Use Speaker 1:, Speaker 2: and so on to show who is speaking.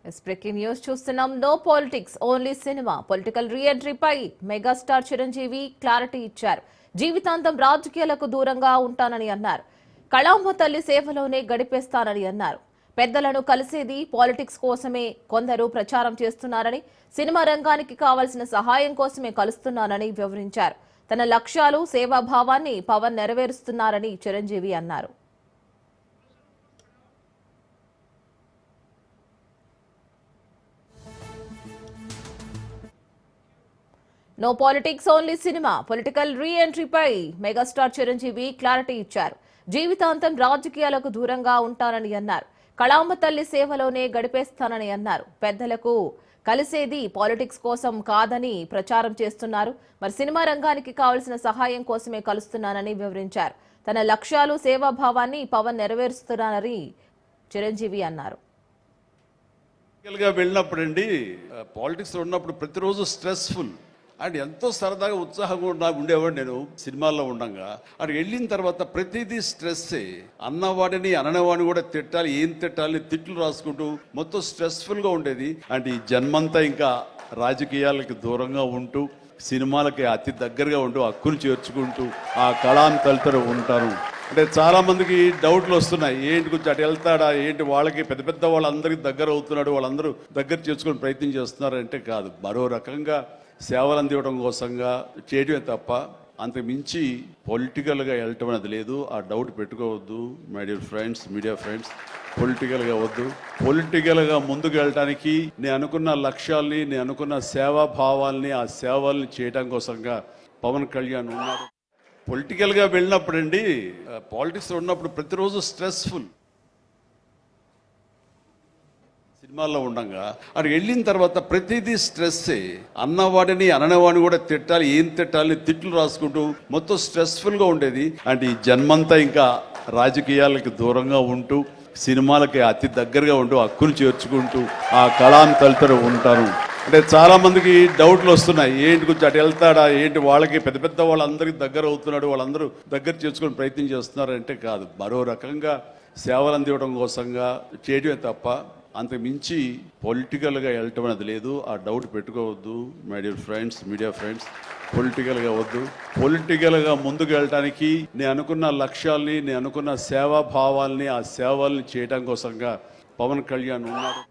Speaker 1: Breaking news చూస్తున్నాం. No politics only cinema political రీఎంట్రీపై megastar Chiranjeevi clarity ఇచ్చారు. జీవితాంతం రాజకీయాలకు దూరంగా ఉంటానని అన్నారు. కళాంబ తల్లి సేవలోనే గడిపేస్తానని అన్నారు. పెద్దలను కలిసేది పాలిటిక్స్ కోసమే కొందరు ప్రచారం చేస్తున్నారని, సినిమా రంగానికి కావాల్సిన సహాయం కోసమే కలుస్తున్నానని వివరించారు. తన లక్ష్యాలు సేవాభావాన్ని పవన్ నెరవేరుస్తున్నారని చిరంజీవి అన్నారు. No politics only cinema political రీఎంట్రీపై మెగాస్టార్ చిరంజీవి క్లారిటీ ఇచ్చారు. జీవితాంతం రాజకీయాలకు దూరంగా ఉంటానని అన్నారు. కళాంబ తల్లి సేవలోనే గడిపేస్తానని అన్నారు. పెద్దలకు కలిసేది పాలిటిక్స్ కోసం కాదని ప్రచారం చేస్తున్నారు. మరి సినిమా రంగానికి కావాల్సిన సహాయం కోసమే కలుస్తున్నానని వివరించారు. తన లక్ష్యాలు సేవాభావాన్ని పవన్ నెరవేరుస్తున్నారని చిరంజీవి అన్నారు.
Speaker 2: వెళ్ళినప్పుడండి పాలిటిక్స్ ఉన్నప్పుడు ప్రతిరోజు స్ట్రెస్ఫుల్ అండ్ ఎంతో సరదాగా ఉత్సాహంగా ఉండేవాడు నేను సినిమాల్లో ఉండగా. అక్కడ వెళ్ళిన తర్వాత ప్రతిదీ స్ట్రెస్సే. అన్నవాడిని అననవాడిని కూడా తిట్టాలి, ఏం తిట్టాలి తిట్లు రాసుకుంటూ మొత్తం స్ట్రెస్ఫుల్గా ఉండేది. అంటే ఈ జన్మంతా ఇంకా రాజకీయాలకి దూరంగా ఉంటూ సినిమాలకి అతి దగ్గరగా ఉంటూ హక్కును చేర్చుకుంటూ ఆ కళాం తలుతూ ఉంటారు. అంటే చాలా మందికి డౌట్లు వస్తున్నాయి, ఏంటి కొంచెం అటు వెళ్తాడా ఏంటి, వాళ్ళకి పెద్ద పెద్ద వాళ్ళందరికీ దగ్గర అవుతున్నాడు, వాళ్ళందరూ దగ్గర చేర్చుకుని ప్రయత్నం చేస్తున్నారు అంటే కాదు, మరో రకంగా సేవలు అందివ్వడం కోసంగా చేయడమే తప్ప అంతకు మించి పొలిటికల్గా వెళ్ళటం అనేది లేదు. ఆ డౌట్ పెట్టుకోవద్దు my dear friends, media friends. పొలిటికల్గా వద్దు. పొలిటికల్గా ముందుకు వెళ్ళటానికి నేను అనుకున్న లక్ష్యాల్ని, నేను అనుకున్న సేవాభావాల్ని, ఆ సేవల్ని చేయడం కోసంగా పవన్ కళ్యాణ్ ఉన్నారు. పొలిటికల్గా వెళ్ళినప్పుడండి పాలిటిక్స్ ఉన్నప్పుడు ప్రతిరోజు స్ట్రెస్ఫుల్. సినిమాల్లో ఉండగా అక్కడ వెళ్ళిన తర్వాత ప్రతిదీ స్ట్రెస్సే. అన్నవాడిని అననవాడిని కూడా తిట్టాలి, ఏం తిట్టాలి తిట్లు రాసుకుంటూ మొత్తం స్ట్రెస్ఫుల్గా ఉండేది. అంటే ఈ జన్మంతా ఇంకా రాజకీయాలకి దూరంగా ఉంటూ సినిమాలకి అతి దగ్గరగా ఉంటూ హక్కును చేర్చుకుంటూ ఆ కళాం తలుతూ ఉంటారు. అంటే చాలా మందికి డౌట్లు వస్తున్నాయి, ఏంటి కొంచెం అటు వెళ్తాడా ఏంటి, వాళ్ళకి పెద్ద పెద్ద వాళ్ళందరికీ దగ్గర అవుతున్నాడు, వాళ్ళందరూ దగ్గర చేర్చుకుని ప్రయత్నం చేస్తున్నారు అంటే కాదు, మరో రకంగా సేవలు అందివ్వడం కోసంగా చేయడమే తప్ప అంతకు మించి పొలిటికల్గా వెళ్ళటం అనేది లేదు. ఆ డౌట్ పెట్టుకోవద్దు my dear friends, media friends. పొలిటికల్గా వద్దు. పొలిటికల్గా ముందుకు వెళ్ళటానికి నేను అనుకున్న లక్ష్యాల్ని, నేను అనుకున్న సేవాభావాల్ని, ఆ సేవల్ని చేయడం కోసంగా పవన్ కళ్యాణ్ ఉన్నారు.